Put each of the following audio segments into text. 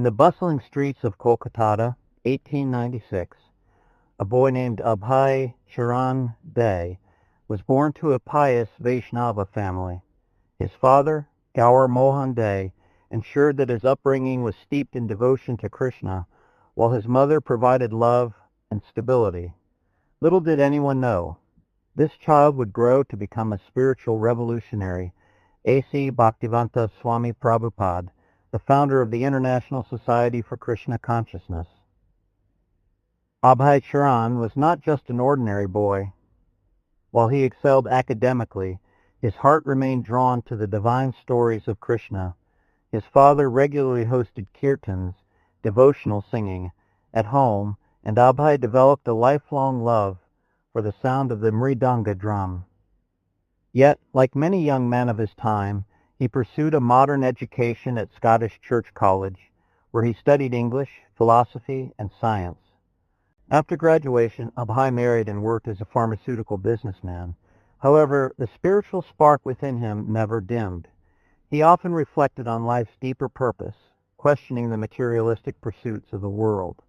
In the bustling streets of Kolkata, 1896, a boy named Abhay Charan Dey was born to a pious Vaishnava family. His father, Gaur Mohan Dey, ensured that his upbringing was steeped in devotion to Krishna, while his mother provided love and stability. Little did anyone know, this child would grow to become a spiritual revolutionary, A.C. Bhaktivedanta Swami Prabupada, the founder of the International Society for Krishna Consciousness. Abhay Charan was not just an ordinary boy. While he excelled academically, his heart remained drawn to the divine stories of Krishna. His father regularly hosted kirtans, devotional singing, at home, and Abhay developed a lifelong love for the sound of the mridanga drum. Yet, like many young men of his time, he pursued a modern education at Scottish Church College, where he studied English, philosophy, and science. After graduation, Abhay married and worked as a pharmaceutical businessman. However, the spiritual spark within him never dimmed. He often reflected on life's deeper purpose, questioning the materialistic pursuits of the world.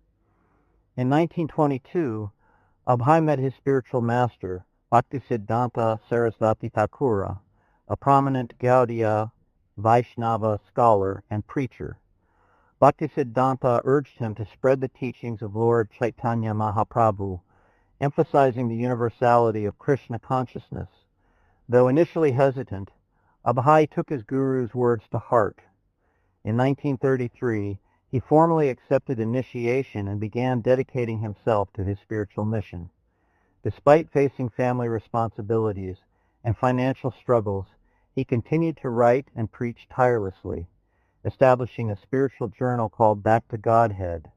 In 1922, Abhay met his spiritual master, Bhaktivedanta Sarasvati Thakura, a prominent Gaudiya Vaishnava scholar and preacher. Bhaktivedanta urged him to spread the teachings of Lord Chaitanya Mahaprabhu, emphasizing the universality of Krishna consciousness. Though initially hesitant, Abhay took his guru's words to heart. In 1933, he formally accepted initiation and began dedicating himself to his spiritual mission. Despite facing family responsibilities and financial struggles, he continued to write and preach tirelessly, establishing a spiritual journal called Back to Godhead.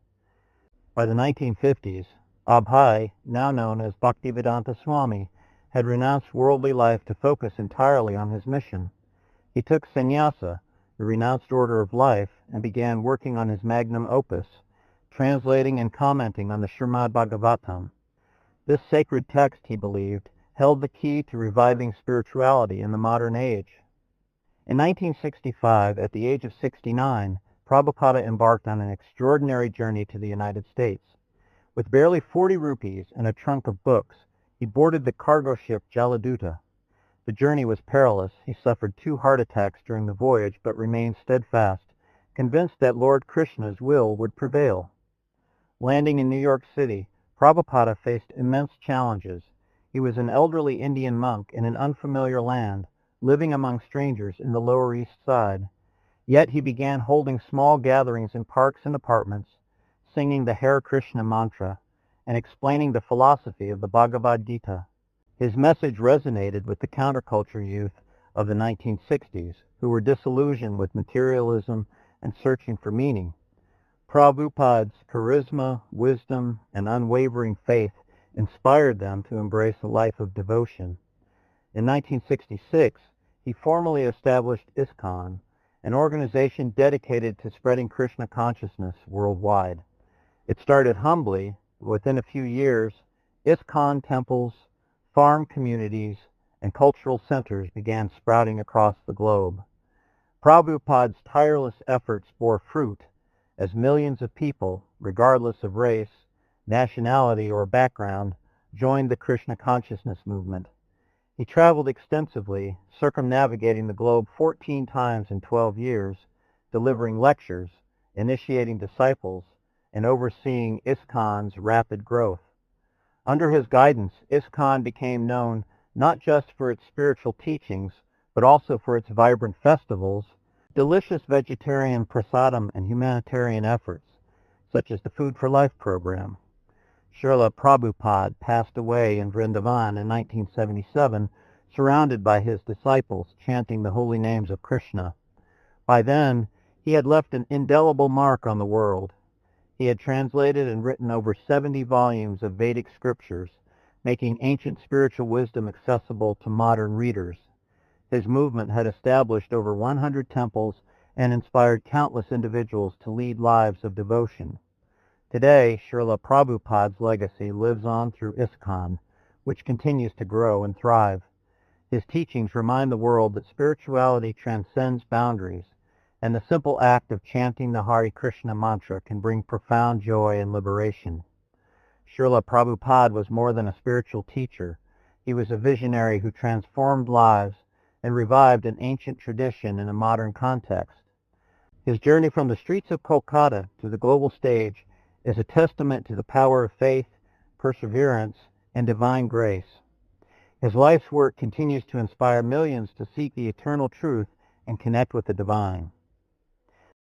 By the 1950s, Abhay, now known as Bhaktivedanta Swami, had renounced worldly life to focus entirely on his mission. He took sannyasa, the renounced order of life, and began working on his magnum opus, translating and commenting on the Srimad Bhagavatam. This sacred text, he believed, held the key to reviving spirituality in the modern age. In 1965, at the age of 69, Prabhupada embarked on an extraordinary journey to the United States. With barely 40 rupees and a trunk of books, he boarded the cargo ship Jaladuta. The journey was perilous. He suffered 2 heart attacks during the voyage, but remained steadfast, convinced that Lord Krishna's will would prevail. Landing in New York City, Prabhupada faced immense challenges. He was an elderly Indian monk in an unfamiliar land, living among strangers in the Lower East Side. Yet he began holding small gatherings in parks and apartments, singing the Hare Krishna mantra, and explaining the philosophy of the Bhagavad Gita. His message resonated with the counterculture youth of the 1960s, who were disillusioned with materialism and searching for meaning. Prabhupada's charisma, wisdom, and unwavering faith inspired them to embrace a life of devotion. In 1966, he formally established ISKCON, an organization dedicated to spreading Krishna consciousness worldwide. It started humbly. Within a few years, ISKCON temples, farm communities, and cultural centers began sprouting across the globe. Prabhupada's tireless efforts bore fruit as millions of people, regardless of race, nationality, or background, joined the Krishna consciousness movement. He traveled extensively, circumnavigating the globe 14 times in 12 years, delivering lectures, initiating disciples, and overseeing ISKCON's rapid growth. Under his guidance, ISKCON became known not just for its spiritual teachings, but also for its vibrant festivals, delicious vegetarian prasadam, and humanitarian efforts, such as the Food for Life program. Srila Prabupada passed away in Vrindavan in 1977, surrounded by his disciples chanting the holy names of Krishna. By then, he had left an indelible mark on the world. He had translated and written over 70 volumes of Vedic scriptures, making ancient spiritual wisdom accessible to modern readers. His movement had established over 100 temples and inspired countless individuals to lead lives of devotion. Today, Srila Prabhupada's legacy lives on through ISKCON, which continues to grow and thrive. His teachings remind the world that spirituality transcends boundaries and the simple act of chanting the Hare Krishna mantra can bring profound joy and liberation. Srila Prabupada was more than a spiritual teacher. He was a visionary who transformed lives and revived an ancient tradition in a modern context. His journey from the streets of Kolkata to the global stage is a testament to the power of faith, perseverance, and divine grace. His life's work continues to inspire millions to seek the eternal truth and connect with the divine.